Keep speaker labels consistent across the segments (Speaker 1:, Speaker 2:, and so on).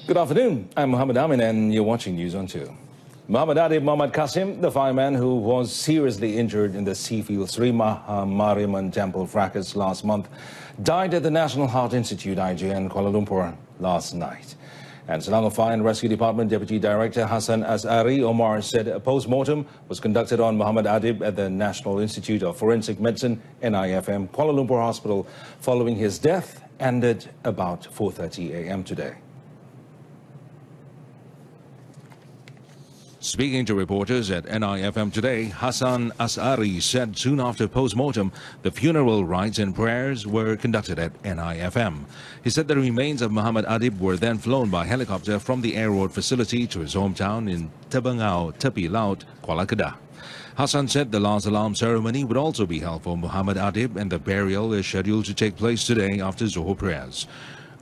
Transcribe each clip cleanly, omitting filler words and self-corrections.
Speaker 1: Good afternoon. I'm Muhammad Amin and you're watching News on 2. Muhammad Adib Muhammad Qasim, the fireman who was seriously injured in the Seafield Sri Mariamman Temple fracas last month, died at the National Heart Institute, IJN, Kuala Lumpur last night. And Selangor Fire and Rescue Department Deputy Director Hassan Asari Omar said a post-mortem was conducted on Muhammad Adib at the National Institute of Forensic Medicine, NIFM, Kuala Lumpur Hospital, following his death, ended about 4:30 a.m. today.
Speaker 2: Speaking to reporters at NIFM today, Hassan Asari said soon after post-mortem, the funeral rites and prayers were conducted at NIFM. He said the remains of Muhammad Adib were then flown by helicopter from the Air Road facility to his hometown in Tebangau, Tepi Laut, Kuala Kedah. Hassan said the last alarm ceremony would also be held for Muhammad Adib, and the burial is scheduled to take place today after Zuhur prayers.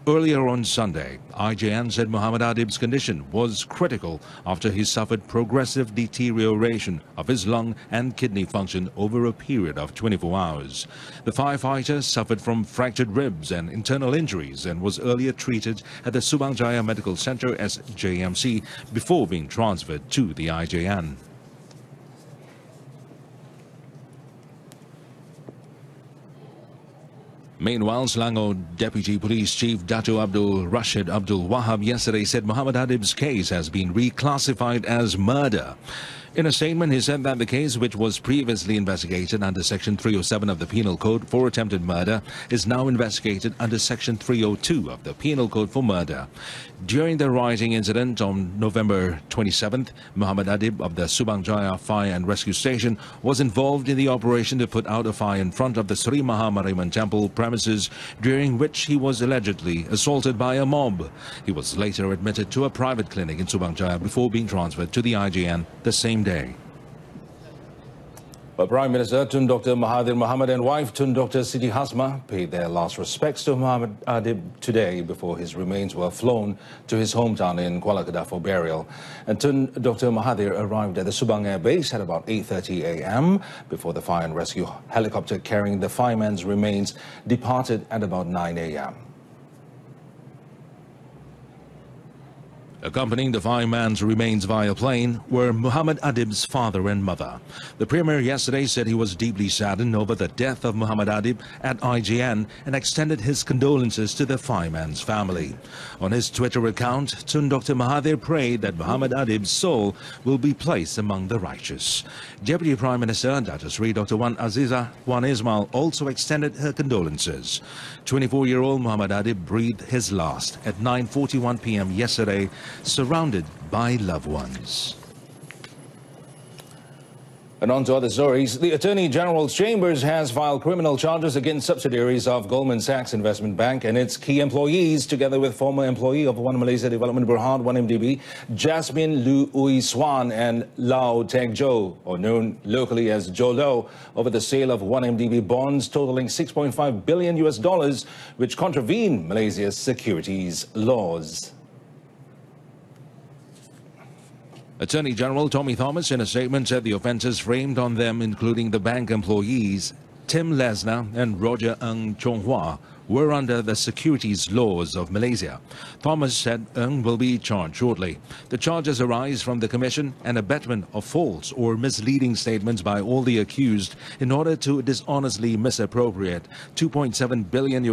Speaker 2: Earlier on Sunday, IJN said Muhammad Adib's condition was critical after he suffered progressive deterioration of his lung and kidney function over a period of 24 hours. The firefighter suffered from fractured ribs and internal injuries and was earlier treated at the Subang Jaya Medical Center as JMC before being transferred to the IJN. Meanwhile, Selangor Deputy Police Chief Dato' Abdul Rashid Abdul Wahab yesterday said Muhammad Adib's case has been reclassified as murder. In a statement, he said that the case, which was previously investigated under Section 307 of the Penal Code for attempted murder, is now investigated under Section 302 of the Penal Code for murder. During the rioting incident on November 27th, Muhammad Adib of the Subang Jaya Fire and Rescue Station was involved in the operation to put out a fire in front of the Sri Mariamman Temple premises, during which he was allegedly assaulted by a mob. He was later admitted to a private clinic in Subang Jaya before being transferred to the IJN the same day.
Speaker 1: But Prime Minister Tun Dr. Mahathir Mohamad and wife Tun Dr. Siti Hasmah paid their last respects to Muhammad Adib today before his remains were flown to his hometown in Kuala Kedah for burial. And Tun Dr. Mahathir arrived at the Subang Air Base at about 8:30 a.m. before the fire and rescue helicopter carrying the fireman's remains departed at about 9 a.m.
Speaker 2: Accompanying the fireman's remains via plane were Muhammad Adib's father and mother. The Premier yesterday said he was deeply saddened over the death of Muhammad Adib at IJN and extended his condolences to the fireman's family. On his Twitter account, Tun Dr. Mahathir prayed that Muhammad Adib's soul will be placed among the righteous. Deputy Prime Minister Dato' Sri Dr. Wan Aziza Wan Ismail also extended her condolences. 24-year-old Muhammad Adib breathed his last at 9:41 p.m. yesterday, surrounded by loved ones.
Speaker 1: And on to other stories. The Attorney General's Chambers has filed criminal charges against subsidiaries of Goldman Sachs Investment Bank and its key employees, together with former employee of One Malaysia Development Berhad, 1MDB, Jasmine Lu Ui Swan and Lau Teng Jo, or known locally as Jolo, over the sale of 1MDB bonds totaling $6.5 billion, which contravene Malaysia's securities laws.
Speaker 2: Attorney General Tommy Thomas in a statement said the offences framed on them, including the bank employees Tim Lesnar and Roger Ng Chong Hua, were under the securities laws of Malaysia. Thomas said Ng will be charged shortly. The charges arise from the commission and abetment of false or misleading statements by all the accused in order to dishonestly misappropriate $2.7 billion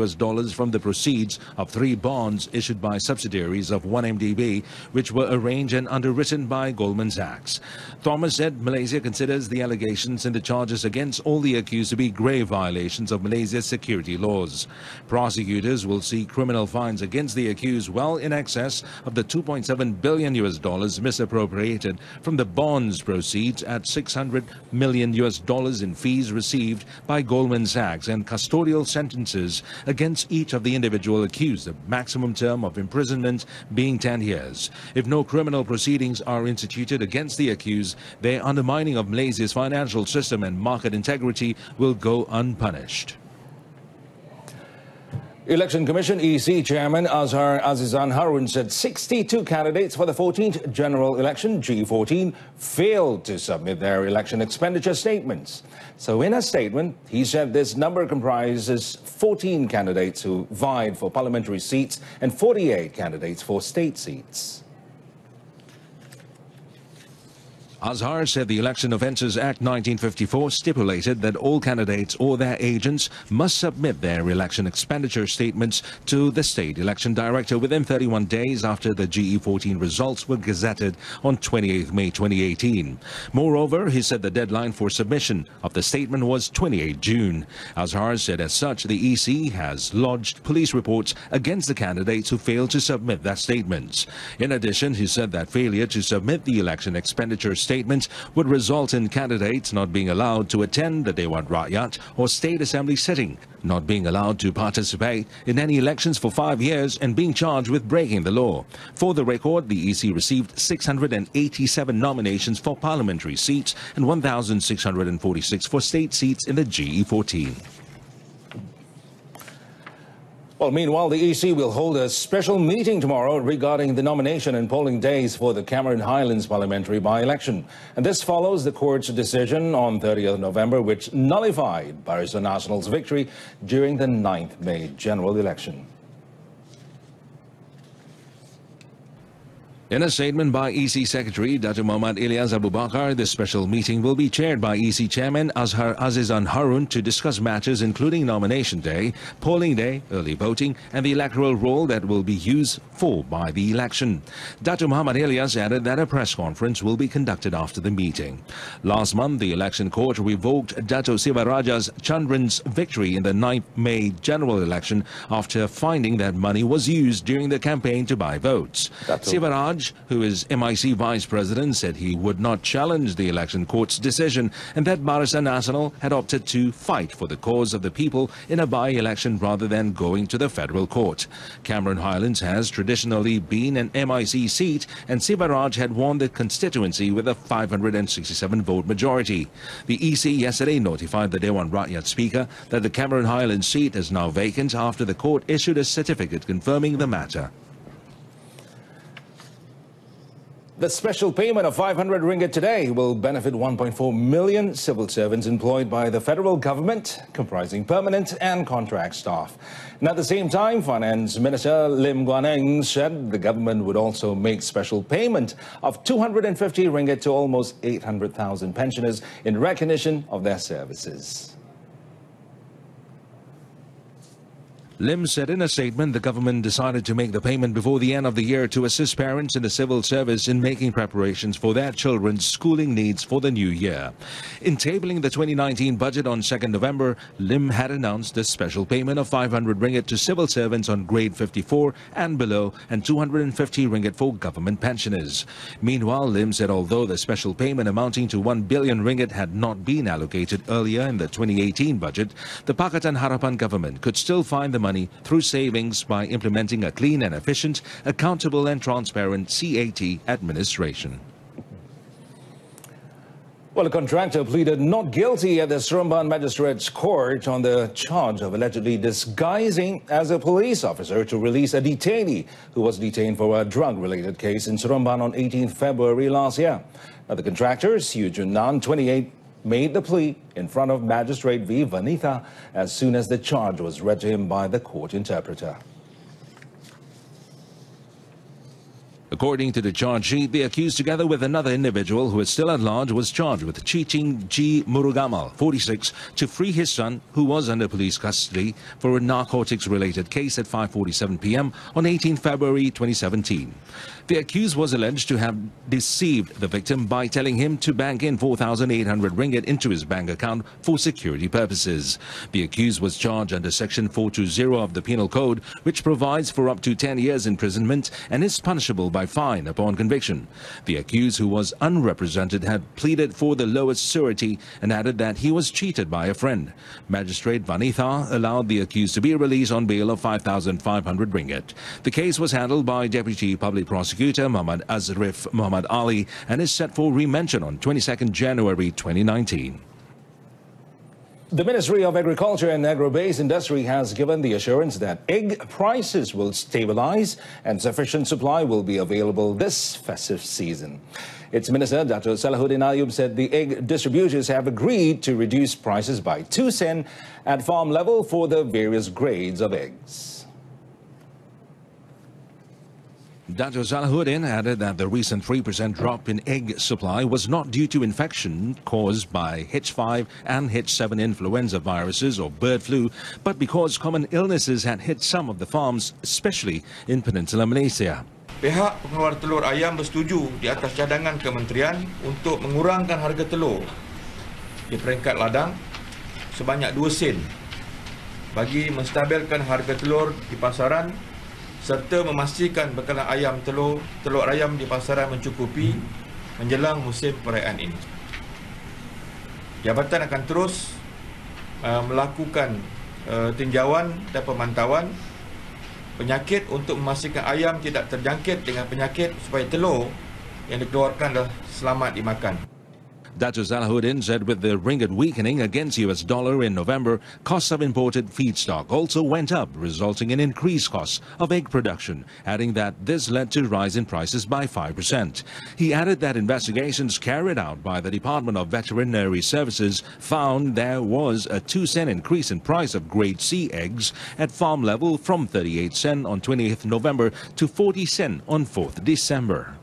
Speaker 2: from the proceeds of 3 bonds issued by subsidiaries of 1MDB, which were arranged and underwritten by Goldman Sachs. Thomas said Malaysia considers the allegations in the charges against all the accused to be grave violations of Malaysia's security laws. Prosecutors will seek criminal fines against the accused well in excess of the $2.7 billion misappropriated from the bonds proceeds at $600 million in fees received by Goldman Sachs and custodial sentences against each of the individual accused, the maximum term of imprisonment being 10 years. If no criminal proceedings are instituted against the accused, their undermining of Malaysia's financial system and market integrity will go unpunished.
Speaker 1: Election Commission EC Chairman Azhar Azizan Harun said 62 candidates for the 14th general election, G14, failed to submit their election expenditure statements. So in a statement, he said this number comprises 14 candidates who vied for parliamentary seats and 48 candidates for state seats.
Speaker 2: Azhar said the Election Offences Act 1954 stipulated that all candidates or their agents must submit their election expenditure statements to the State Election Director within 31 days after the GE14 results were gazetted on 28 May 2018. Moreover, he said the deadline for submission of the statement was 28 June. Azhar said as such, the EC has lodged police reports against the candidates who failed to submit their statements. In addition, he said that failure to submit the election expenditure statements would result in candidates not being allowed to attend the Dewan Rakyat or State Assembly sitting, not being allowed to participate in any elections for 5 years, and being charged with breaking the law. For the record, the EC received 687 nominations for parliamentary seats and 1,646 for state seats in the GE14.
Speaker 1: Well, meanwhile, the EC will hold a special meeting tomorrow regarding the nomination and polling days for the Cameron Highlands parliamentary by-election. And this follows the court's decision on 30th November, which nullified Barisan Nasional's victory during the 9th May general election.
Speaker 2: In a statement by EC Secretary Dato' Muhammad Ilyas Abu Bakar, the special meeting will be chaired by EC Chairman Azhar Azizan Harun to discuss matters including nomination day, polling day, early voting, and the electoral roll that will be used for by the election. Dato' Muhammad Ilyas added that a press conference will be conducted after the meeting. Last month, the election court revoked Dato' Sivaraja's Chandran's victory in the 9th May general election after finding that money was used during the campaign to buy votes. Sivaraj, who is MIC Vice President, said he would not challenge the election court's decision and that Barisan Nasional had opted to fight for the cause of the people in a by-election rather than going to the federal court. Cameron Highlands has traditionally been an MIC seat, and Sivaraj had won the constituency with a 567-vote majority. The EC yesterday notified the Dewan Rakyat Speaker that the Cameron Highlands seat is now vacant after the court issued a certificate confirming the matter.
Speaker 1: The special payment of 500 ringgit today will benefit 1.4 million civil servants employed by the federal government, comprising permanent and contract staff. And at the same time, Finance Minister Lim Guan Eng said the government would also make special payment of 250 ringgit to almost 800,000 pensioners in recognition of their services.
Speaker 2: Lim said in a statement the government decided to make the payment before the end of the year to assist parents in the civil service in making preparations for their children's schooling needs for the new year. In tabling the 2019 budget on 2nd November, Lim had announced a special payment of 500 ringgit to civil servants on grade 54 and below, and 250 ringgit for government pensioners. Meanwhile, Lim said although the special payment amounting to 1 billion ringgit had not been allocated earlier in the 2018 budget, the Pakatan Harapan government could still find the money through savings by implementing a clean and efficient, accountable and transparent CAT administration.
Speaker 1: Well, a contractor pleaded not guilty at the Seremban Magistrates Court on the charge of allegedly disguising as a police officer to release a detainee who was detained for a drug-related case in Seremban on 18th February last year. Now, the contractor, Siu Junan, 28, made the plea in front of Magistrate V. Vanitha as soon as the charge was read to him by the court interpreter.
Speaker 2: According to the charge sheet, the accused, together with another individual who is still at large, was charged with cheating G. Murugamal, 46, to free his son, who was under police custody, for a narcotics-related case at 5:47 p.m. on 18 February 2017. The accused was alleged to have deceived the victim by telling him to bank in 4,800 ringgit into his bank account for security purposes. The accused was charged under Section 420 of the Penal Code, which provides for up to 10 years imprisonment and is punishable by fine upon conviction. The accused, who was unrepresented, had pleaded for the lowest surety and added that he was cheated by a friend. Magistrate Vanitha allowed the accused to be released on bail of 5,500 ringgit. The case was handled by Deputy Public Prosecutor Muhammad Azrif Muhammad Ali and is set for remention on 22nd January 2019.
Speaker 1: The Ministry of Agriculture and Agro-Based Industry has given the assurance that egg prices will stabilize and sufficient supply will be available this festive season. Its Minister, Dr. Salahuddin Ayub, said the egg distributors have agreed to reduce prices by 2 cents at farm level for the various grades of eggs.
Speaker 2: Dr. Salahuddin added that the recent 3% drop in egg supply was not due to infection caused by H5 and H7 influenza viruses or bird flu, but because common illnesses had hit some of the farms, especially in Peninsular Malaysia.
Speaker 3: Pihak pengeluar telur ayam bersetuju di atas cadangan kementerian untuk mengurangkan harga telur di peringkat ladang sebanyak 2 sen bagi menstabilkan harga telur di pasaran serta memastikan bekalan ayam telur ayam di pasaran mencukupi menjelang musim perayaan ini. Jabatan akan terus melakukan tinjauan dan pemantauan penyakit untuk memastikan ayam tidak terjangkit dengan penyakit supaya telur yang dikeluarkan dah selamat dimakan.
Speaker 2: Dr. Salahuddin said with the ringgit weakening against US dollar in November, costs of imported feedstock also went up, resulting in increased costs of egg production, adding that this led to a rise in prices by 5%. He added that investigations carried out by the Department of Veterinary Services found there was a 2 cent increase in price of grade C eggs at farm level from 38 cents on 28th November to 40 cents on 4th December.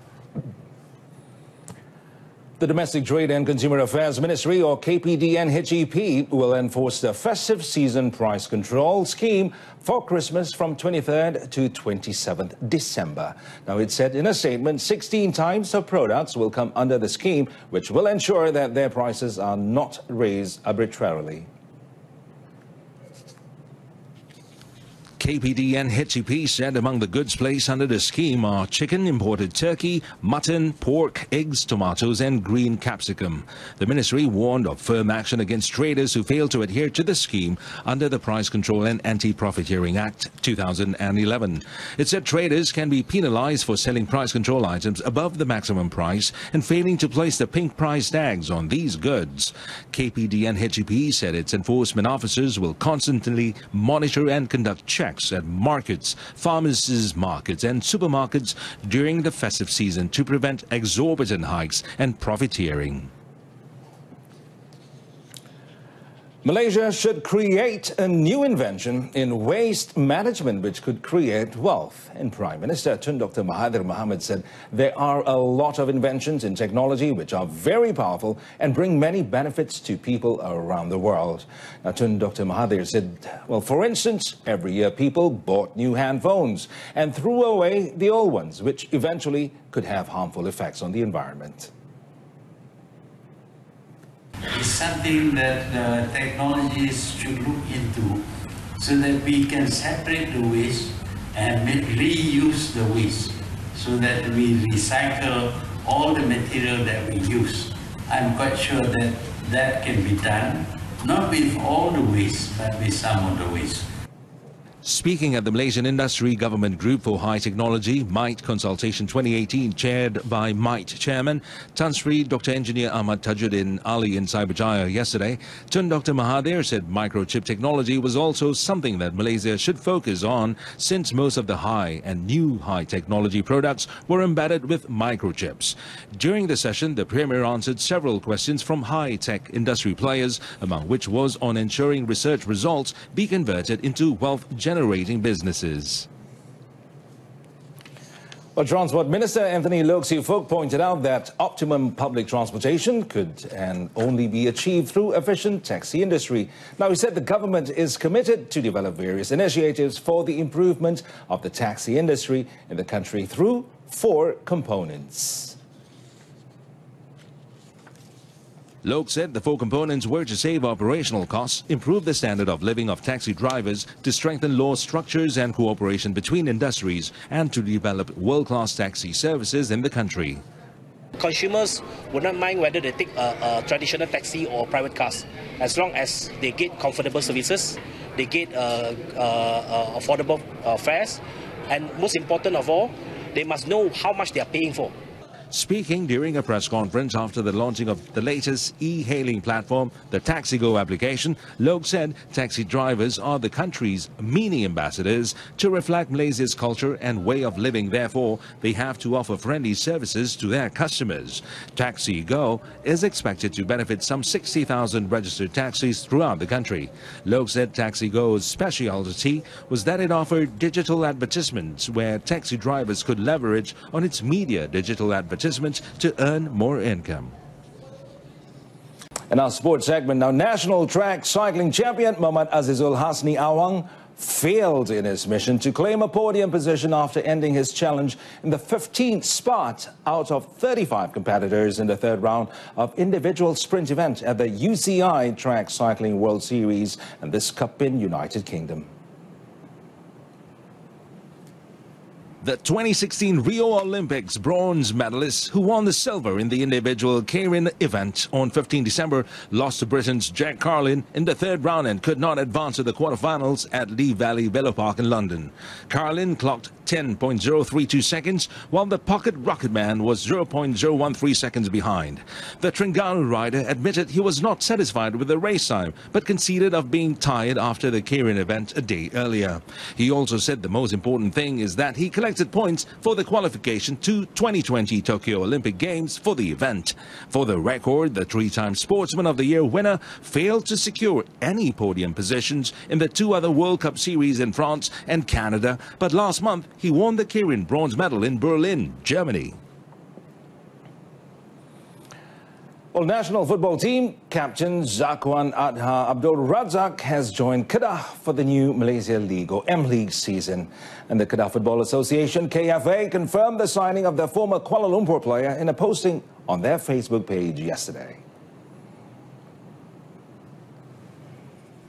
Speaker 1: The Domestic Trade and Consumer Affairs Ministry, or KPDN-HEP, will enforce the festive season price control scheme for Christmas from 23rd to 27th December. Now, it said in a statement 16 types of products will come under the scheme, which will ensure that their prices are not raised arbitrarily.
Speaker 2: KPDN-HEP said among the goods placed under the scheme are chicken, imported turkey, mutton, pork, eggs, tomatoes and green capsicum. The ministry warned of firm action against traders who fail to adhere to the scheme under the Price Control and Anti-Profiteering Act 2011. It said traders can be penalized for selling price control items above the maximum price and failing to place the pink price tags on these goods. KPDN-HEP said its enforcement officers will constantly monitor and conduct checks at markets, pharmacies, markets and supermarkets during the festive season to prevent exorbitant hikes and profiteering.
Speaker 1: Malaysia should create a new invention in waste management which could create wealth. And Prime Minister Tun Dr. Mahathir Mohamad said there are a lot of inventions in technology which are very powerful and bring many benefits to people around the world. Now, Tun Dr. Mahathir said, well, for instance, every year people bought new handphones and threw away the old ones, which eventually could have harmful effects on the environment.
Speaker 4: It's something that the technologies should look into so that we can separate the waste and reuse the waste so that we recycle all the material that we use. I'm quite sure that that can be done, not with all the waste, but with some of the waste.
Speaker 2: Speaking at the Malaysian Industry Government Group for High Technology MITE Consultation 2018, chaired by MITE Chairman Tan Sri Dr. Engineer Ahmad Tajuddin Ali in Cyberjaya yesterday, Tun Dr. Mahathir said microchip technology was also something that Malaysia should focus on since most of the high and new high technology products were embedded with microchips. During the session, the Premier answered several questions from high-tech industry players, among which was on ensuring research results be converted into wealth-generating businesses.
Speaker 1: Well, Transport Minister Anthony Loke Siew Fook pointed out that optimum public transportation could and only be achieved through efficient taxi industry. Now, he said the government is committed to develop various initiatives for the improvement of the taxi industry in the country through 4 components.
Speaker 2: Loke said the 4 components were to save operational costs, improve the standard of living of taxi drivers, to strengthen law structures and cooperation between industries, and to develop world-class taxi services in the country.
Speaker 5: Consumers would not mind whether they take a traditional taxi or private cars, as long as they get comfortable services, they get affordable fares, and most important of all, they must know how much they are paying for.
Speaker 2: Speaking during a press conference after the launching of the latest e-hailing platform, the TaxiGo application, Loke said taxi drivers are the country's mini ambassadors to reflect Malaysia's culture and way of living. Therefore, they have to offer friendly services to their customers. TaxiGo is expected to benefit some 60,000 registered taxis throughout the country. Loke said TaxiGo's specialty was that it offered digital advertisements where taxi drivers could leverage on its media digital advertisements to earn more income.
Speaker 1: In our sports segment now, national track cycling champion Muhammad Azizul Hasni Awang failed in his mission to claim a podium position after ending his challenge in the 15th spot out of 35 competitors in the third round of individual sprint event at the UCI Track Cycling World Series and this Cup in United Kingdom.
Speaker 2: The 2016 Rio Olympics bronze medalist who won the silver in the individual Keirin event on 15 December lost to Britain's Jack Carlin in the third round and could not advance to the quarterfinals at Lee Valley Velo Park in London. Carlin clocked 10.032 seconds while the pocket rocket man was 0.013 seconds behind. The Terengganu rider admitted he was not satisfied with the race time but conceded of being tired after the Keirin event a day earlier. He also said the most important thing is that he collected points for the qualification to 2020 Tokyo Olympic Games for the event. For the record, the three-time Sportsman of the Year winner failed to secure any podium positions in the two other World Cup series in France and Canada, but last month he won the Keirin bronze medal in Berlin, Germany.
Speaker 1: Well, national football team captain Zakwan Adha Abdul Razak has joined Kedah for the new Malaysia League or M-League season. And the Kedah Football Association, KFA, confirmed the signing of their former Kuala Lumpur player in a posting on their Facebook page yesterday.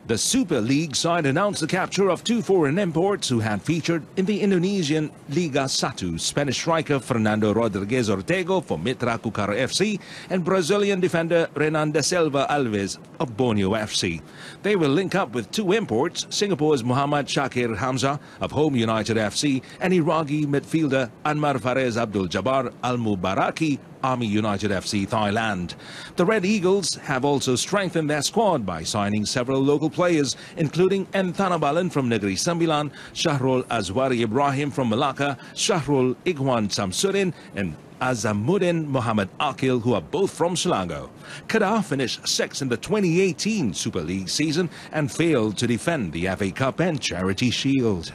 Speaker 2: The Super League side announced the capture of two foreign imports who had featured in the Indonesian Liga 1, Spanish striker Fernando Rodriguez Ortego for Mitra Kukar FC and Brazilian defender Renan da Silva Alves of Borneo FC. They will link up with two imports, Singapore's Muhammad Shakir Hamzah of Home United FC and Iraqi midfielder Anwar Fares Abdul Jabbar Al-Mubaraki, Army United FC Thailand. The Red Eagles have also strengthened their squad by signing several local players, including Enthana Balan from Negeri Sembilan, Shahrul Azwari Ibrahim from Malacca, Shahrul Ikhwan Samsudin, and Azamuddin Muhammad Akil, who are both from Selangor. Kedah finished sixth in the 2018 Super League season and failed to defend the FA Cup and Charity Shield.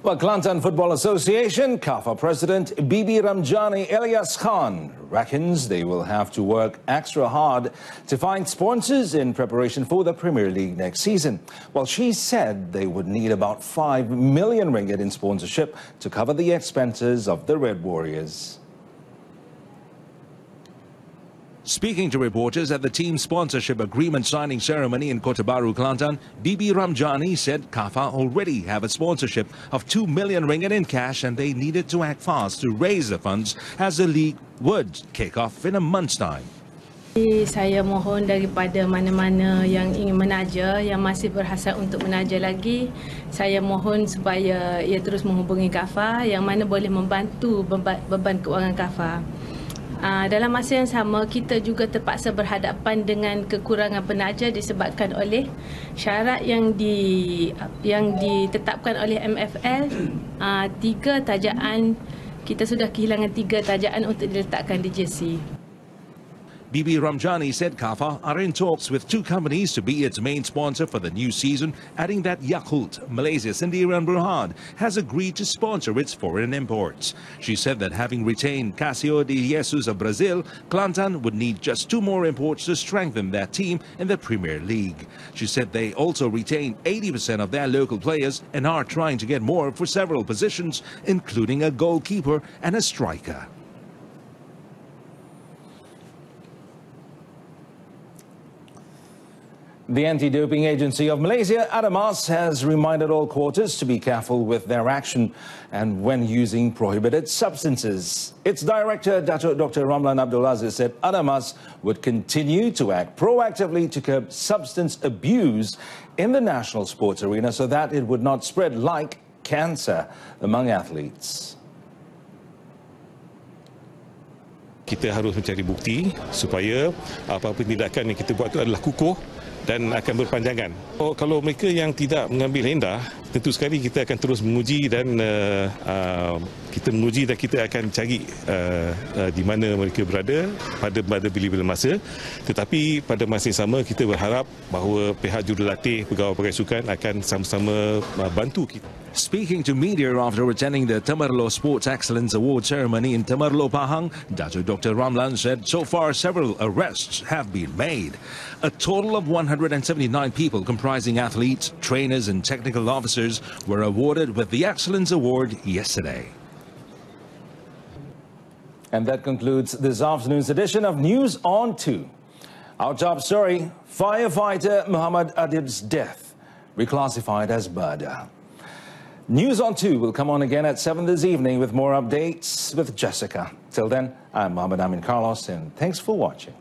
Speaker 1: Well, Kelantan Football Association, KAFA President Bibi Ramjani Elias Khan reckons they will have to work extra hard to find sponsors in preparation for the Premier League next season. Well, she said they would need about 5 million ringgit in sponsorship to cover the expenses of the Red Warriors.
Speaker 2: Speaking to reporters at the team sponsorship agreement signing ceremony in Kota Baru, Kelantan, Bibi Ramjani said KAFA already have a sponsorship of 2 million ringgit in cash and they needed to act fast to raise the funds as the league would kick off in a month's time.
Speaker 6: Saya mohon daripada mana-mana yang ingin menaja, yang masih berhasrat untuk menaja lagi, saya mohon supaya ia terus menghubungi KAFA yang mana boleh membantu beban keuangan KAFA. Dalam masa yang sama, kita juga terpaksa berhadapan dengan kekurangan penaja disebabkan oleh syarat yang ditetapkan oleh MFL. 3 tajaan, kita sudah kehilangan 3 tajaan untuk diletakkan di jersey.
Speaker 2: Bibi Ramjani said KAFA are in talks with 2 companies to be its main sponsor for the new season, adding that Yakult, Malaysia's Sendirian Berhad, has agreed to sponsor its foreign imports. She said that having retained Casio de Jesus of Brazil, Kelantan would need just 2 more imports to strengthen their team in the Premier League. She said they also retain 80% of their local players and are trying to get more for several positions, including a goalkeeper and a striker.
Speaker 1: The Anti-Doping Agency of Malaysia, ADAMAS, has reminded all quarters to be careful with their action and when using prohibited substances. Its director, Dr. Ramlan Abdul Aziz, said ADAMAS would continue to act proactively to curb substance abuse in the national sports arena so that it would not spread like cancer among athletes.
Speaker 7: Kita harus mencari bukti supaya apa-apa tindakan yang kita buat itu adalah kukuh dan akan berpanjangan. Kalau mereka yang tidak mengambil hendah, tentu sekali kita akan terus menguji dan kita akan cari di mana mereka berada pada bila-bila masa. Tetapi pada masa yang sama kita berharap bahawa pihak jurulatih pegawai sukan akan sama-sama bantu kita.
Speaker 2: Speaking to media after attending the Temerloh Sports Excellence Award ceremony in Temerloh, Pahang, Datuk Dr. Ramlan said so far several arrests have been made. A total of 179 people comprising athletes, trainers and technical officers were awarded with the Excellence Award yesterday.
Speaker 1: And that concludes this afternoon's edition of News on 2. Our top story, firefighter Muhammad Adib's death, reclassified as murder. News on 2 will come on again at 7 this evening with more updates with Jessica. Till then, I'm Mohammed Amin Carlos and thanks for watching.